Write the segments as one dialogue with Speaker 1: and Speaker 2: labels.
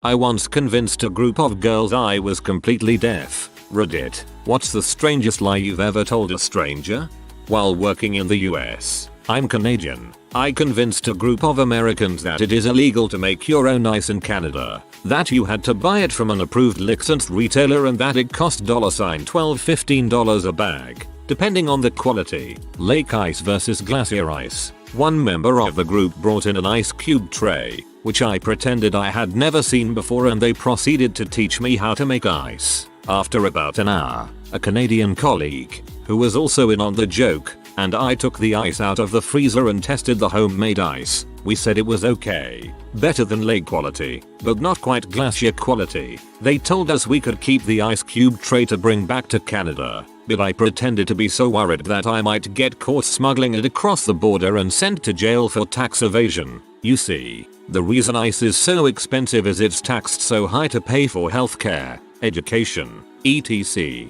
Speaker 1: I once convinced a group of girls I was completely deaf. Reddit. What's the strangest lie you've ever told a stranger? While working in the US, I'm Canadian. I convinced a group of Americans that it is illegal to make your own ice in Canada, that you had to buy it from an approved licensed retailer and that it cost $12-$15 a bag, depending on the quality. Lake ice versus glacier ice. One member of the group brought in an ice cube tray, which I pretended I had never seen before, and they proceeded to teach me how to make ice. After about an hour, a Canadian colleague, who was also in on the joke, and I took the ice out of the freezer and tested the homemade ice. We said it was okay, better than lake quality, but not quite glacier quality. They told us we could keep the ice cube tray to bring back to Canada, but I pretended to be so worried that I might get caught smuggling it across the border and sent to jail for tax evasion. You see, the reason ice is so expensive is it's taxed so high to pay for healthcare, education, etc.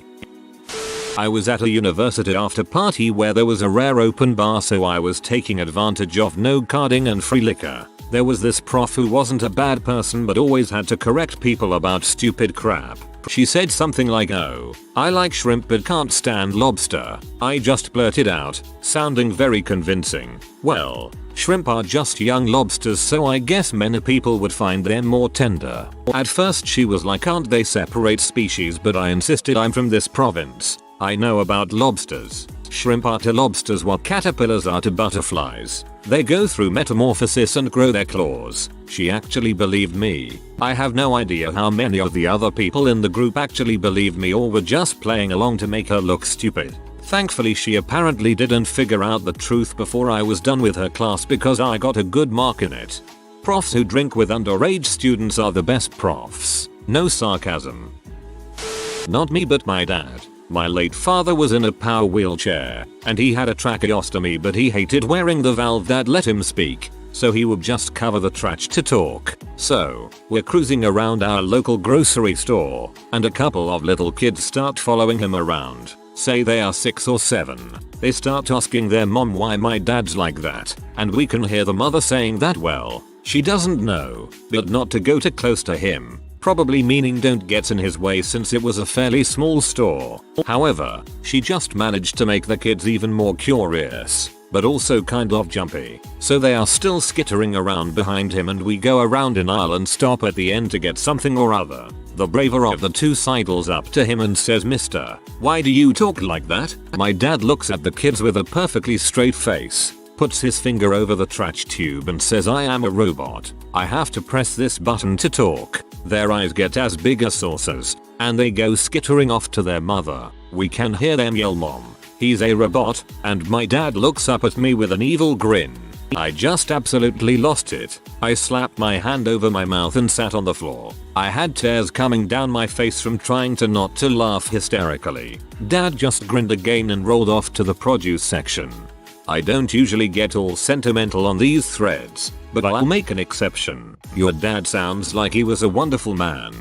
Speaker 1: I was at a university after party where there was a rare open bar, so I was taking advantage of no carding and free liquor. There was this prof who wasn't a bad person but always had to correct people about stupid crap. She said something like, "Oh, I like shrimp but can't stand lobster." I just blurted out, sounding very convincing, "Well, shrimp are just young lobsters, so I guess many people would find them more tender." At first she was like, "Aren't they separate species?" But I insisted, "I'm from this province. I know about lobsters. Shrimp are to lobsters what caterpillars are to butterflies. They go through metamorphosis and grow their claws." She actually believed me. I have no idea how many of the other people in the group actually believed me or were just playing along to make her look stupid. Thankfully she apparently didn't figure out the truth before I was done with her class because I got a good mark in it. Profs who drink with underage students are the best profs. No sarcasm. Not me but my dad. My late father was in a power wheelchair, and he had a tracheostomy, but he hated wearing the valve that let him speak, so he would just cover the trach to talk. So, we're cruising around our local grocery store, and a couple of little kids start following him around. Say they are 6 or 7. They start asking their mom why my dad's like that, and we can hear the mother saying that, well, she doesn't know, but not to go too close to him. Probably meaning don't get in his way since it was a fairly small store. However, she just managed to make the kids even more curious, but also kind of jumpy. So they are still skittering around behind him, and we go around an aisle and stop at the end to get something or other. The braver of the two sidles up to him and says, "Mister, why do you talk like that?" My dad looks at the kids with a perfectly straight face, puts his finger over the trach tube and says, "I am a robot. I have to press this button to talk." Their eyes get as big as saucers, and they go skittering off to their mother. We can hear them yell, "Mom, he's a robot," and my dad looks up at me with an evil grin. I just absolutely lost it. I slapped my hand over my mouth and sat on the floor. I had tears coming down my face from trying to not to laugh hysterically. Dad just grinned again and rolled off to the produce section. I don't usually get all sentimental on these threads, but I'll make an exception. Your dad sounds like he was a wonderful man.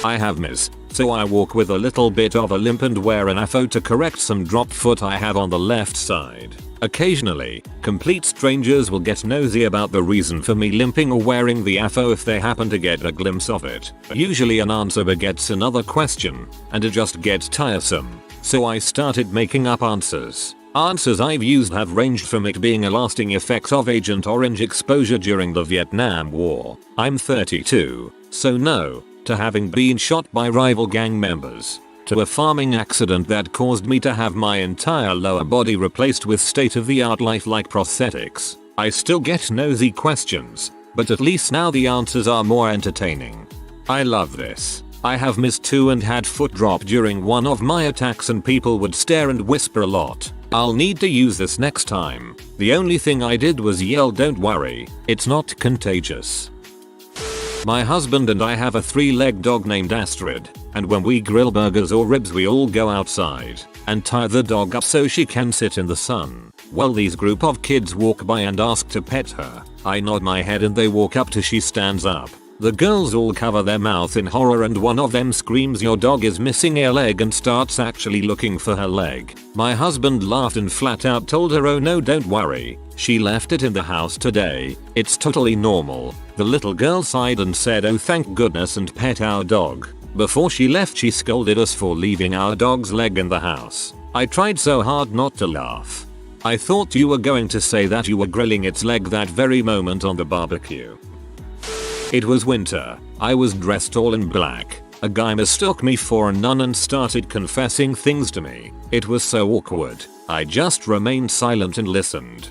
Speaker 1: I have MS, so I walk with a little bit of a limp and wear an AFO to correct some dropped foot I have on the left side. Occasionally, complete strangers will get nosy about the reason for me limping or wearing the AFO if they happen to get a glimpse of it. Usually an answer begets another question, and it just gets tiresome. So I started making up answers. Answers I've used have ranged from it being a lasting effect of Agent Orange exposure during the Vietnam War, I'm 32, so no, to having been shot by rival gang members, to a farming accident that caused me to have my entire lower body replaced with state-of-the-art lifelike prosthetics. I still get nosy questions, but at least now the answers are more entertaining. I love this. I have missed 2 and had foot drop during one of my attacks, and people would stare and whisper a lot. I'll need to use this next time. The only thing I did was yell, "Don't worry, it's not contagious." My husband and I have a 3-legged dog named Astrid, and when we grill burgers or ribs we all go outside and tie the dog up so she can sit in the sun. Well, these group of kids walk by and ask to pet her. I nod my head and they walk up till she stands up. The girls all cover their mouth in horror and one of them screams your dog is missing a leg and starts actually looking for her leg. My husband laughed and flat out told her oh no don't worry, she left it in the house today, it's totally normal. The little girl sighed and said oh thank goodness and pet our dog. Before she left she scolded us for leaving our dog's leg in the house. I tried so hard not to laugh. I thought you were going to say that you were grilling its leg that very moment on the barbecue. It was winter. I was dressed all in black. A guy mistook me for a nun and started confessing things to me. It was so awkward. I just remained silent and listened.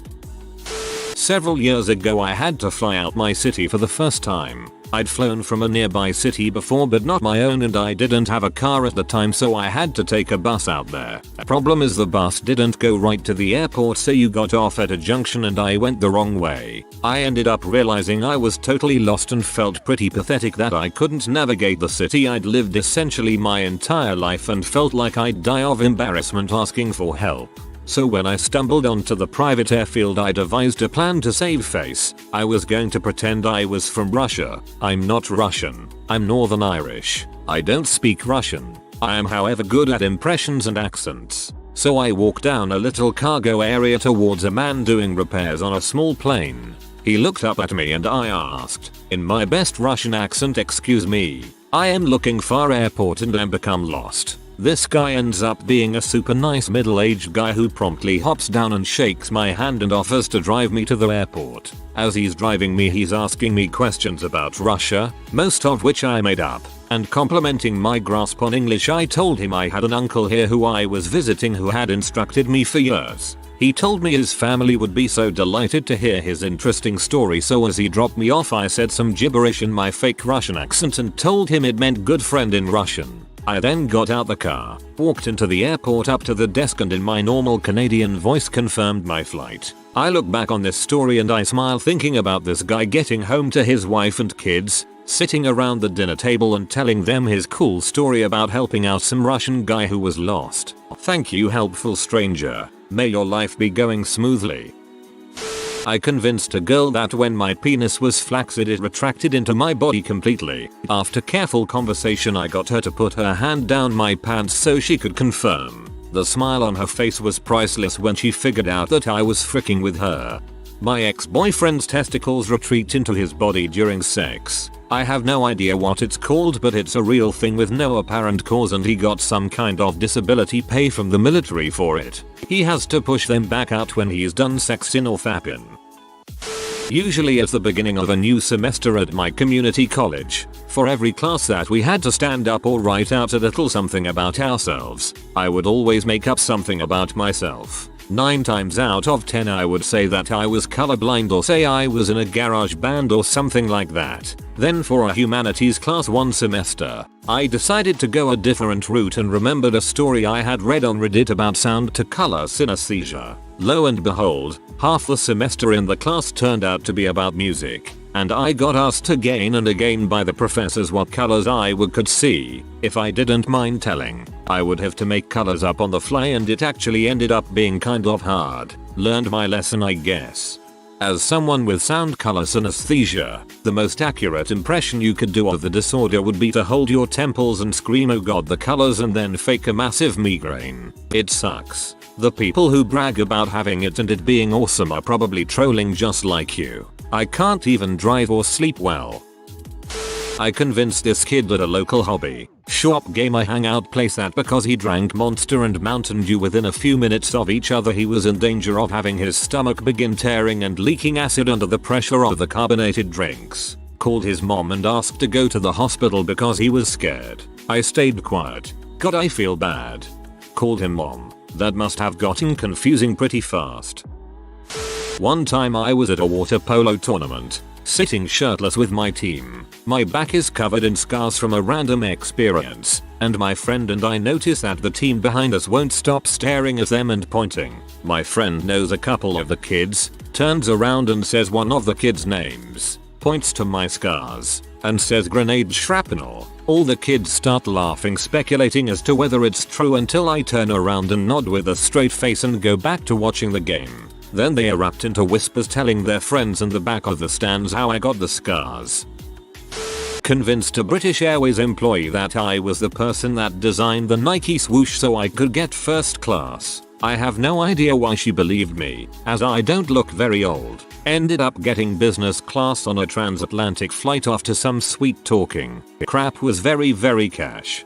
Speaker 1: Several years ago I had to fly out my city for the first time. I'd flown from a nearby city before but not my own and I didn't have a car at the time so I had to take a bus out there. Problem is the bus didn't go right to the airport so you got off at a junction and I went the wrong way. I ended up realizing I was totally lost and felt pretty pathetic that I couldn't navigate the city I'd lived essentially my entire life and felt like I'd die of embarrassment asking for help. So when I stumbled onto the private airfield I devised a plan to save face. I was going to pretend I was from Russia. I'm not Russian. I'm Northern Irish. I don't speak Russian. I am however good at impressions and accents. So I walked down a little cargo area towards a man doing repairs on a small plane. He looked up at me and I asked, in my best Russian accent excuse me, I am looking for airport and am become lost. This guy ends up being a super nice middle-aged guy who promptly hops down and shakes my hand and offers to drive me to the airport. As he's driving me he's asking me questions about Russia, most of which I made up, and complimenting my grasp on English I told him I had an uncle here who I was visiting who had instructed me for years. He told me his family would be so delighted to hear his interesting story so as he dropped me off I said some gibberish in my fake Russian accent and told him it meant good friend in Russian. I then got out the car, walked into the airport up to the desk and in my normal Canadian voice confirmed my flight. I look back on this story and I smile thinking about this guy getting home to his wife and kids, sitting around the dinner table and telling them his cool story about helping out some Russian guy who was lost. Thank you helpful stranger. May your life be going smoothly. I convinced a girl that when my penis was flaccid it retracted into my body completely. After careful conversation I got her to put her hand down my pants so she could confirm. The smile on her face was priceless when she figured out that I was fricking with her. My ex-boyfriend's testicles retreat into his body during sex. I have no idea what it's called but it's a real thing with no apparent cause and he got some kind of disability pay from the military for it. He has to push them back out when he's done sexing or fapping. Usually at the beginning of a new semester at my community college, for every class that we had to stand up or write out a little something about ourselves, I would always make up something about myself. 9 times out of 10 I would say that I was colorblind or say I was in a garage band or something like that. Then for a humanities class one semester, I decided to go a different route and remembered a story I had read on Reddit about sound to color synesthesia. Lo and behold, half the semester in the class turned out to be about music, and I got asked again and again by the professors what colors I could see. If I didn't mind telling, I would have to make colors up on the fly and it actually ended up being kind of hard. Learned my lesson I guess. As someone with sound color synesthesia, the most accurate impression you could do of the disorder would be to hold your temples and scream oh god the colors and then fake a massive migraine. It sucks. The people who brag about having it and it being awesome are probably trolling just like you. I can't even drive or sleep well. I convinced this kid at a local hobby shop gamer hangout place that because he drank Monster and Mountain Dew within a few minutes of each other he was in danger of having his stomach begin tearing and leaking acid under the pressure of the carbonated drinks. Called his mom and asked to go to the hospital because he was scared. I stayed quiet. God I feel bad. Called him mom. That must have gotten confusing pretty fast. One time I was at a water polo tournament, sitting shirtless with my team. My back is covered in scars from a random experience, and my friend and I notice that the team behind us won't stop staring at them and pointing. My friend knows a couple of the kids, turns around and says one of the kids' names, points to my scars, and says grenade shrapnel. All the kids start laughing speculating as to whether it's true until I turn around and nod with a straight face and go back to watching the game. Then they erupt into whispers telling their friends in the back of the stands how I got the scars. convinced a British Airways employee that I was the person that designed the Nike swoosh so I could get first class. I have no idea why she believed me, as I don't look very old. Ended up getting business class on a transatlantic flight after some sweet talking. Crap was very cash.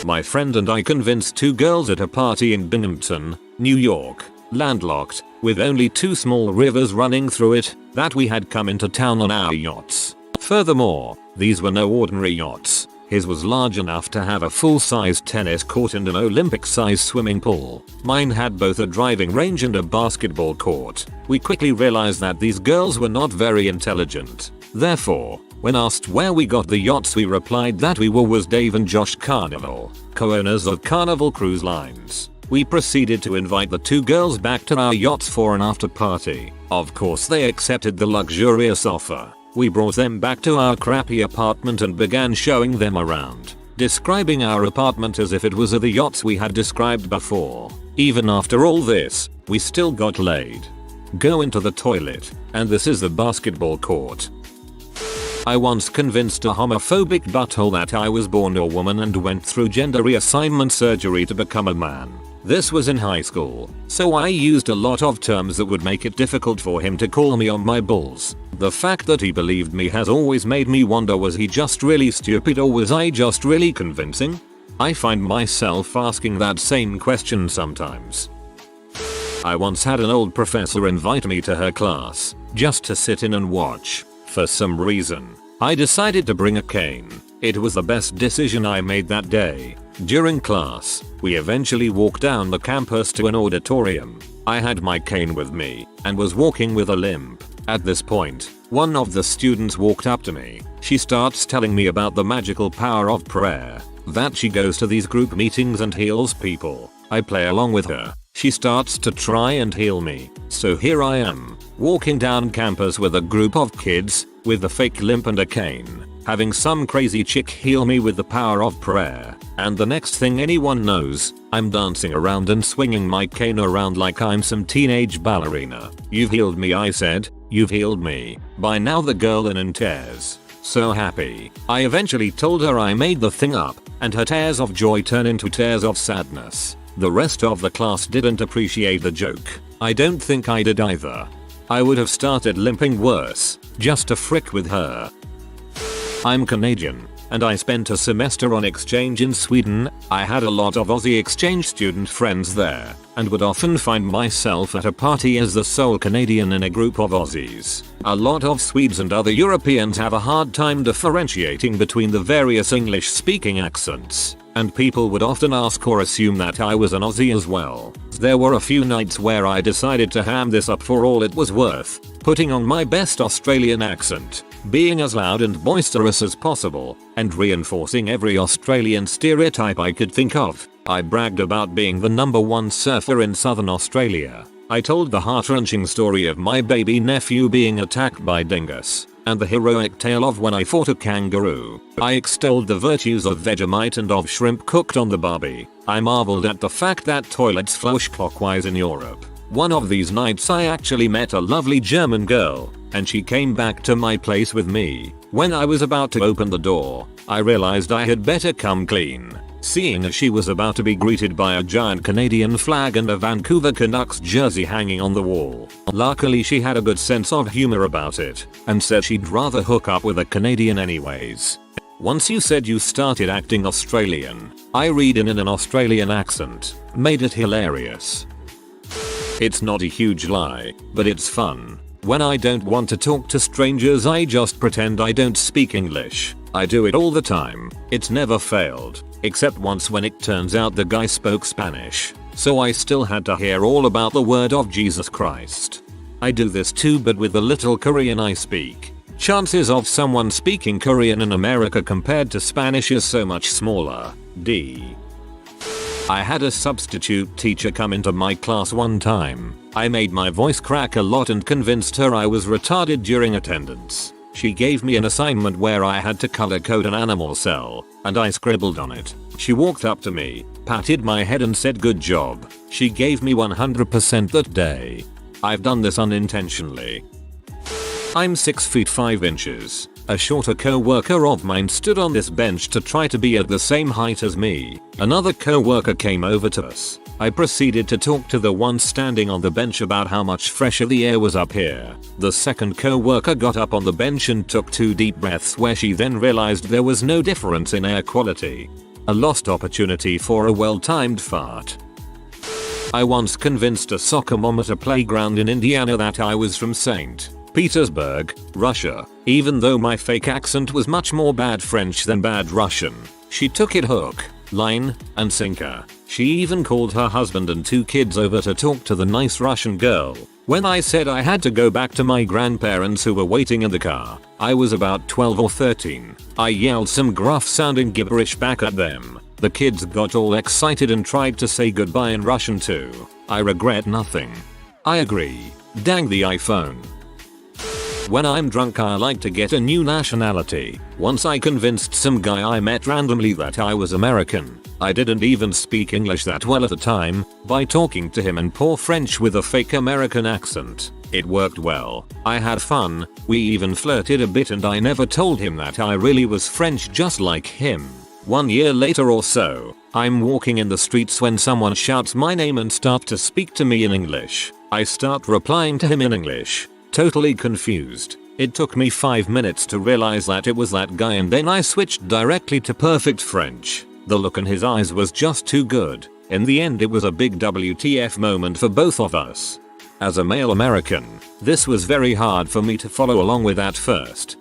Speaker 1: My friend and I convinced 2 girls at a party in Binghamton, New York, landlocked, with only 2 small rivers running through it, that we had come into town on our yachts. Furthermore, these were no ordinary yachts. His was large enough to have a full-size tennis court and an Olympic-sized swimming pool. Mine had both a driving range and a basketball court. We quickly realized that these girls were not very intelligent. Therefore, when asked where we got the yachts, we replied that we were was Dave and Josh Carnival, co-owners of Carnival Cruise Lines. We proceeded to invite the 2 girls back to our yachts for an after party. Of course they accepted the luxurious offer. We brought them back to our crappy apartment and began showing them around, describing our apartment as if it was the yachts we had described before. Even after all this, we still got laid. Go into the toilet, and this is the basketball court. I once convinced a homophobic butthole that I was born a woman and went through gender reassignment surgery to become a man. This was in high school, so I used a lot of terms that would make it difficult for him to call me on my balls. The fact that he believed me has always made me wonder, was he just really stupid or was I just really convincing? I find myself asking that same question sometimes. I once had an old professor invite me to her class, just to sit in and watch. For some reason, I decided to bring a cane. It was the best decision I made that day. During class, we eventually walked down the campus to an auditorium. I had my cane with me and was walking with a limp. At this point, one of the students walked up to me. She starts telling me about the magical power of prayer, that she goes to these group meetings and heals people. I play along with her. She starts to try and heal me. So here I am, walking down campus with a group of kids, with a fake limp and a cane, having some crazy chick heal me with the power of prayer. And the next thing anyone knows, I'm dancing around and swinging my cane around like I'm some teenage ballerina. "You've healed me," I said. "You've healed me." By now the girl in tears. So happy. I eventually told her I made the thing up, and her tears of joy turned into tears of sadness. The rest of the class didn't appreciate the joke. I don't think I did either. I would have started limping worse, just to frick with her. I'm Canadian, and I spent a semester on exchange in Sweden. I had a lot of Aussie exchange student friends there, and would often find myself at a party as the sole Canadian in a group of Aussies. A lot of Swedes and other Europeans have a hard time differentiating between the various English-speaking accents, and people would often ask or assume that I was an Aussie as well. There were a few nights where I decided to ham this up for all it was worth, putting on my best Australian accent, being as loud and boisterous as possible, and reinforcing every Australian stereotype I could think of. I bragged about being the #1 surfer in Southern Australia. I told the heart-wrenching story of my baby nephew being attacked by dingus, and the heroic tale of when I fought a kangaroo. I extolled the virtues of Vegemite and of shrimp cooked on the barbie. I marveled at the fact that toilets flush clockwise in Europe. One of these nights I actually met a lovely German girl, and she came back to my place with me. When I was about to open the door, I realized I had better come clean, seeing as she was about to be greeted by a giant Canadian flag and a Vancouver Canucks jersey hanging on the wall. Luckily she had a good sense of humor about it, and said she'd rather hook up with a Canadian anyways. Once you said you started acting Australian, I read in an Australian accent, made it hilarious. It's not a huge lie, but it's fun. When I don't want to talk to strangers, I just pretend I don't speak English. I do it all the time. It's never failed, except once when it turns out the guy spoke Spanish, so I still had to hear all about the word of Jesus Christ. I do this too, but with the little Korean I speak. Chances of someone speaking Korean in America compared to Spanish is so much smaller. I had a substitute teacher come into my class one time. I made my voice crack a lot and convinced her I was retarded during attendance. She gave me an assignment where I had to color code an animal cell, and I scribbled on it. She walked up to me, patted my head and said good job. She gave me 100% that day. I've done this unintentionally. I'm 6 feet 5 inches, A shorter co-worker of mine stood on this bench to try to be at the same height as me. Another co-worker came over to us. I proceeded to talk to the one standing on the bench about how much fresher the air was up here. The second co-worker got up on the bench and took 2 deep breaths, where she then realized there was no difference in air quality. A lost opportunity for a well-timed fart. I once convinced a soccer mom at a playground in Indiana that I was from St. Petersburg, Russia, even though my fake accent was much more bad French than bad Russian. She took it hook, line, and sinker. She even called her husband and 2 kids over to talk to the nice Russian girl. When I said I had to go back to my grandparents who were waiting in the car, I was about 12 or 13. I yelled some gruff sounding gibberish back at them. The kids got all excited and tried to say goodbye in Russian too. I regret nothing. I agree. Dang the iPhone. When I'm drunk I like to get a new nationality. Once I convinced some guy I met randomly that I was American. I didn't even speak English that well at the time, by talking to him in poor French with a fake American accent. It worked well. I had fun, we even flirted a bit, and I never told him that I really was French just like him. 1 year later or so, I'm walking in the streets when someone shouts my name and starts to speak to me in English. I start replying to him in English. Totally confused. It took me 5 minutes to realize that it was that guy, and then I switched directly to perfect French. The look in his eyes was just too good. In the end it was a big WTF moment for both of us. As a male American, this was very hard for me to follow along with at first.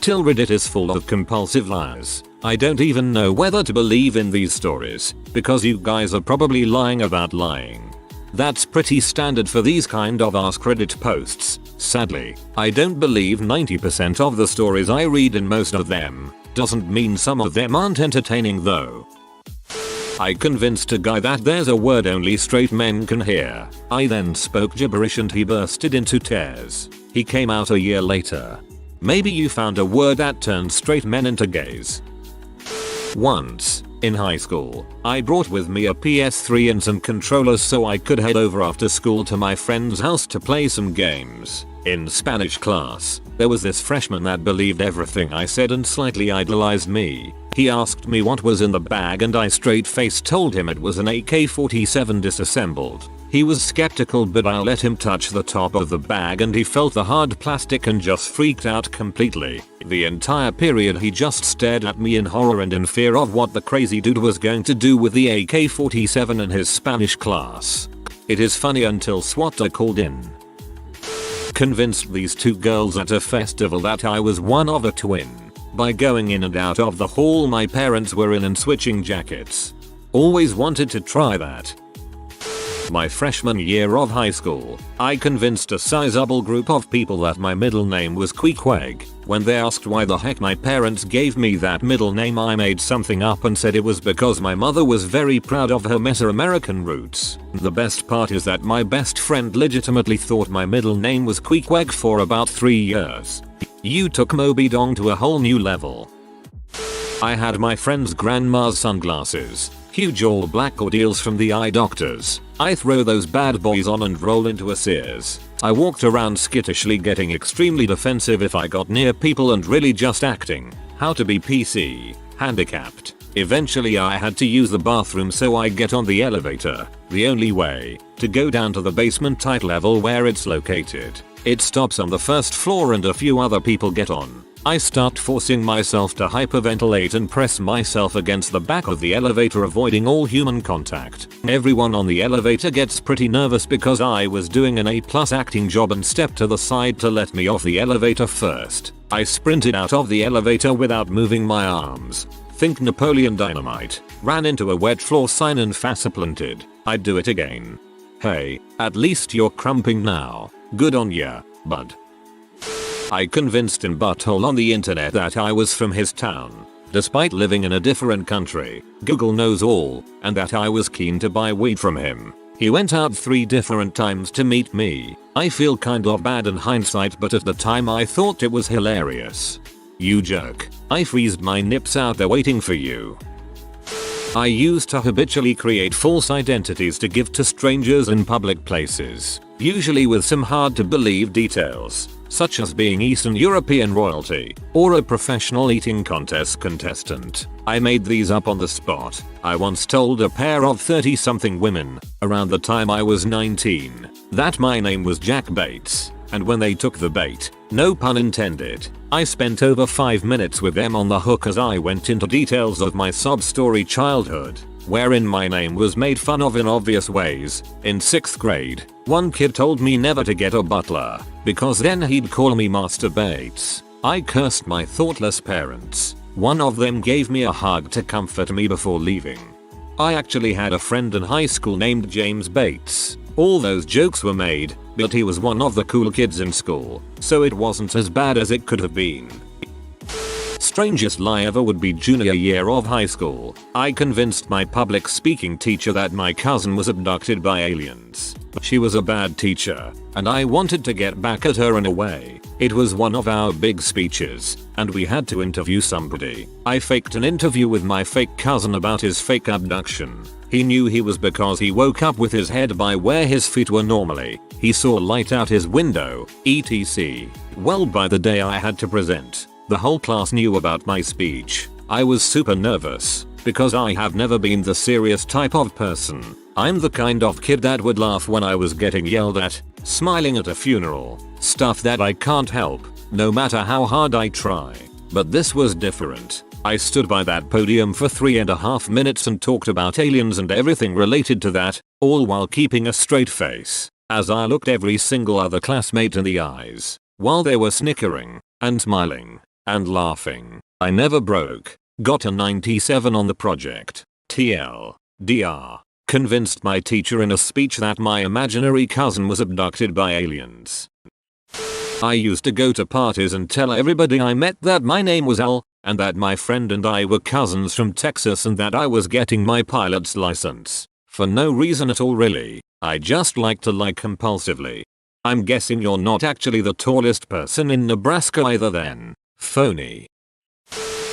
Speaker 1: Till Reddit is full of compulsive liars. I don't even know whether to believe in these stories, because you guys are probably lying about lying. That's pretty standard for these kind of Ask Reddit posts. Sadly, I don't believe 90% of the stories I read, in most of them. Doesn't mean some of them aren't entertaining though. I convinced a guy that there's a word only straight men can hear. I then spoke gibberish and he bursted into tears. He came out a year later. Maybe you found a word that turns straight men into gays. Once, in high school, I brought with me a PS3 and some controllers so I could head over after school to my friend's house to play some games. In Spanish class, there was this freshman that believed everything I said and slightly idolized me. He asked me what was in the bag and I straight-faced told him it was an AK-47 disassembled. He was skeptical, but I let him touch the top of the bag and he felt the hard plastic and just freaked out completely. The entire period he just stared at me in horror and in fear of what the crazy dude was going to do with the AK-47 in his Spanish class. It is funny until SWAT are called in. Convinced these 2 girls at a festival that I was one of a twin. By going in and out of the hall my parents were in and switching jackets. Always wanted to try that. My freshman year of high school, I convinced a sizable group of people that my middle name was Queequeg. When they asked why the heck my parents gave me that middle name, I made something up and said it was because my mother was very proud of her Mesoamerican roots. The best part is that my best friend legitimately thought my middle name was Queequeg for about 3 years. You took Moby Dong to a whole new level. I had my friend's grandma's sunglasses. Huge all black ordeals from the eye doctors. I throw those bad boys on and roll into a Sears. I walked around skittishly, getting extremely defensive if I got near people and really just acting how to be PC, handicapped. Eventually I had to use the bathroom, so I get on the elevator. The only way to go down to the basement tight level where it's located. It stops on the first floor and a few other people get on. I start forcing myself to hyperventilate and press myself against the back of the elevator, avoiding all human contact. Everyone on the elevator gets pretty nervous because I was doing an A+ acting job and stepped to the side to let me off the elevator first. I sprinted out of the elevator without moving my arms. Think Napoleon Dynamite. Ran into a wet floor sign and faceplanted. I'd do it again. Hey, at least you're crumping now. Good on ya, bud. I convinced him butthole on the internet that I was from his town. Despite living in a different country, Google knows all, and that I was keen to buy weed from him. He went out 3 different times to meet me. I feel kind of bad in hindsight, but at the time I thought it was hilarious. You jerk. I freezed my nips out there waiting for you. I used to habitually create false identities to give to strangers in public places, usually with some hard to believe details. such as being Eastern European royalty or a professional eating contest contestant. I made these up on the spot. I once told a pair of 30-something women, around the time I was 19, that my name was Jack Bates, and when they took the bait, no pun intended, I spent over 5 minutes with them on the hook as I went into details of my sob-story childhood, wherein my name was made fun of in obvious ways. In 6th grade, one kid told me never to get a butler, because then he'd call me Master Bates. I cursed my thoughtless parents. One of them gave me a hug to comfort me before leaving. I actually had a friend in high school named James Bates. All those jokes were made, but he was one of the cool kids in school, so it wasn't as bad as it could have been. Strangest lie ever would be junior year of high school. I convinced my public speaking teacher that my cousin was abducted by aliens. She was a bad teacher, and I wanted to get back at her in a way. It was one of our big speeches, and we had to interview somebody. I faked an interview with my fake cousin about his fake abduction. He knew he was because he woke up with his head by where his feet were normally. He saw light out his window, etc. Well, by the day I had to present, the whole class knew about my speech. I was super nervous, because I have never been the serious type of person. I'm the kind of kid that would laugh when I was getting yelled at, smiling at a funeral, stuff that I can't help, no matter how hard I try. But this was different. I stood by that podium for 3.5 minutes and talked about aliens and everything related to that, all while keeping a straight face, as I looked every single other classmate in the eyes, while they were snickering, and smiling, and laughing. I never broke. Got a 97 on the project. TLDR. Convinced my teacher in a speech that my imaginary cousin was abducted by aliens. I used to go to parties and tell everybody I met that my name was Al, and that my friend and I were cousins from Texas and that I was getting my pilot's license. For no reason at all really. I just like to lie compulsively. I'm guessing you're not actually the tallest person in Nebraska either then. Phony.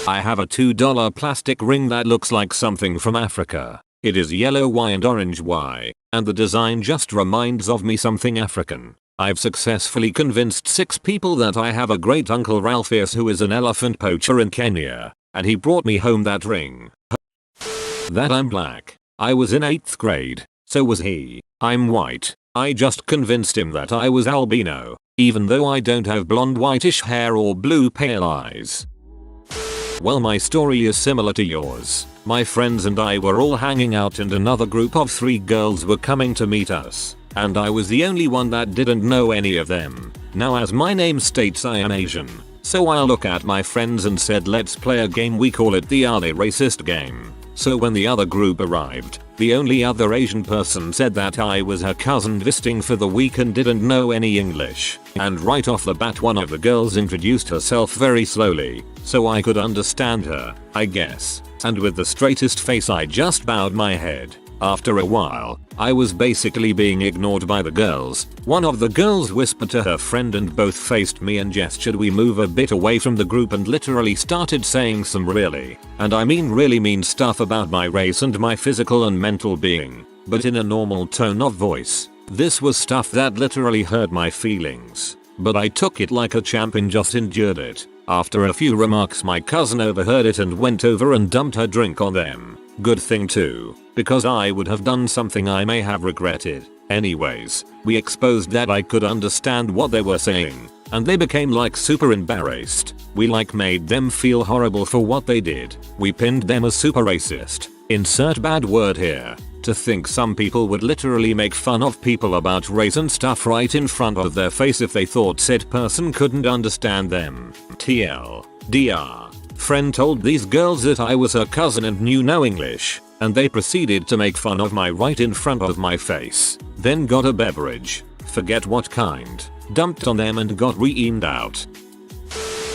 Speaker 1: I have a $2 plastic ring that looks like something from Africa. It is yellow Y and orange Y, and the design just reminds of me something African. I've successfully convinced 6 people that I have a great uncle Ralphius who is an elephant poacher in Kenya, and he brought me home that ring. That I'm black. I was in 8th grade, so was he. I'm white. I just convinced him that I was albino, even though I don't have blonde whitish hair or blue pale eyes. Well, my story is similar to yours. My friends and I were all hanging out and another group of 3 girls were coming to meet us, and I was the only one that didn't know any of them. Now, as my name states, I am Asian, so I look at my friends and said, let's play a game. We call it the Are They Racist game. So when the other group arrived, the only other Asian person said that I was her cousin visiting for the week and didn't know any English. And right off the bat, one of the girls introduced herself very slowly, so I could understand her, I guess. And with the straightest face I just bowed my head. After a while, I was basically being ignored by the girls. One of the girls whispered to her friend and both faced me and gestured we move a bit away from the group and literally started saying some really, and I mean really mean stuff about my race and my physical and mental being, but in a normal tone of voice. This was stuff that literally hurt my feelings, but I took it like a champ and just endured it. After a few remarks, my cousin overheard it and went over and dumped her drink on them. Good thing too, because I would have done something I may have regretted. Anyways, we exposed that I could understand what they were saying, and they became like super embarrassed. We like made them feel horrible for what they did. We pinned them as super racist. Insert bad word here. To think some people would literally make fun of people about race and stuff right in front of their face if they thought said person couldn't understand them. TLDR. Friend told these girls that I was her cousin and knew no English, and they proceeded to make fun of my right in front of my face. Then got a beverage, forget what kind, dumped on them and got reamed out.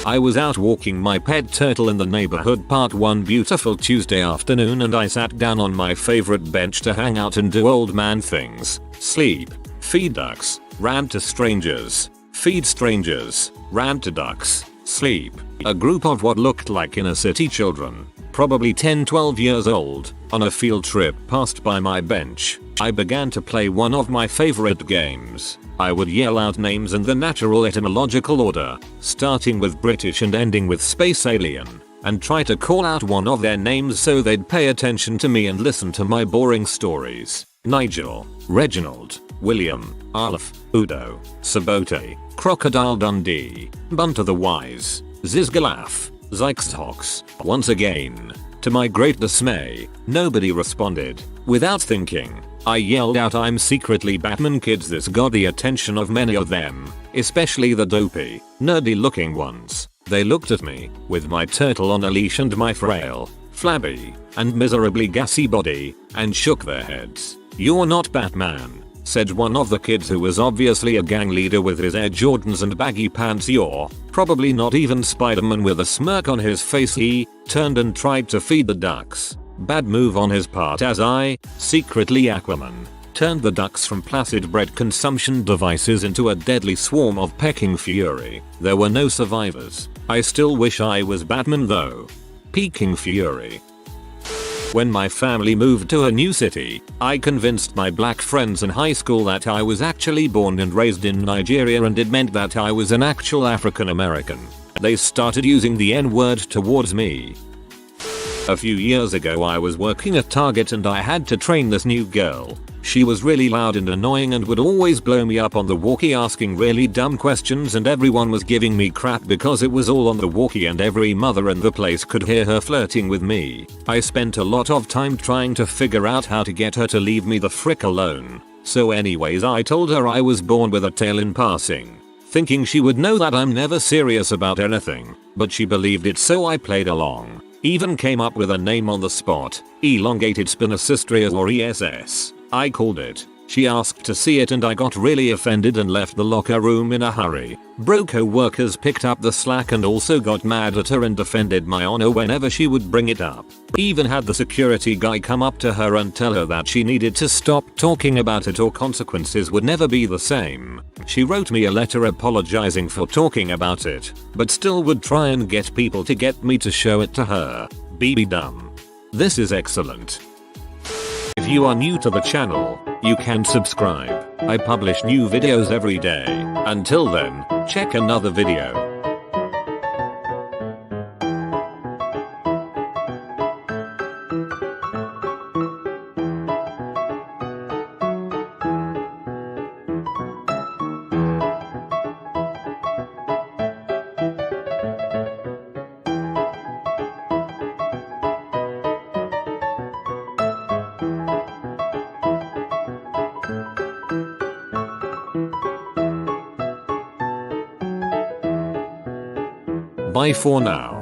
Speaker 1: I was out walking my pet turtle in the neighborhood park one beautiful Tuesday afternoon, and I sat down on my favorite bench to hang out and do old man things. Sleep, feed ducks, rant to strangers, feed strangers, rant to ducks, sleep. A group of what looked like inner city children, probably 10-12 years old, on a field trip passed by my bench, I began to play one of my favorite games. I would yell out names in the natural etymological order, starting with British and ending with space alien, and try to call out one of their names so they'd pay attention to me and listen to my boring stories. Nigel, Reginald, William, Alf, Udo, Sabote, Crocodile Dundee, Bunter the Wise, Zizgalaf, Zykstox. Once again, to my great dismay, nobody responded. Without thinking, I yelled out, "I'm secretly Batman, kids." This got the attention of many of them, especially the dopey, nerdy looking ones. They looked at me, with my turtle on a leash and my frail, flabby, and miserably gassy body, and shook their heads. "You're not Batman," said one of the kids, who was obviously a gang leader with his Air Jordans and baggy pants. "You're probably not even Spider-Man." With a smirk on his face, he turned and tried to feed the ducks. Bad move on his part, as I, secretly Aquaman, turned the ducks from placid bread consumption devices into a deadly swarm of pecking fury. There were no survivors. I still wish I was Batman though. Peaking fury. When my family moved to a new city, I convinced my black friends in high school that I was actually born and raised in Nigeria, and it meant that I was an actual African American. They started using the N-word towards me. A few years ago I was working at Target and I had to train this new girl. She was really loud and annoying and would always blow me up on the walkie asking really dumb questions, and everyone was giving me crap because it was all on the walkie and every mother in the place could hear her flirting with me. I spent a lot of time trying to figure out how to get her to leave me the frick alone. So anyways, I told her I was born with a tail in passing, thinking she would know that I'm never serious about anything, but she believed it, so I played along. Even came up with a name on the spot, elongated Spinocystrias or ESS. I called it. She asked to see it and I got really offended and left the locker room in a hurry. Bro co-workers picked up the slack and also got mad at her and defended my honor whenever she would bring it up. Even had the security guy come up to her and tell her that she needed to stop talking about it or consequences would never be the same. She wrote me a letter apologizing for talking about it, but still would try and get people to get me to show it to her. BB dumb. This is excellent. If you are new to the channel, you can subscribe. I publish new videos every day. Until then, check another video. Bye for now.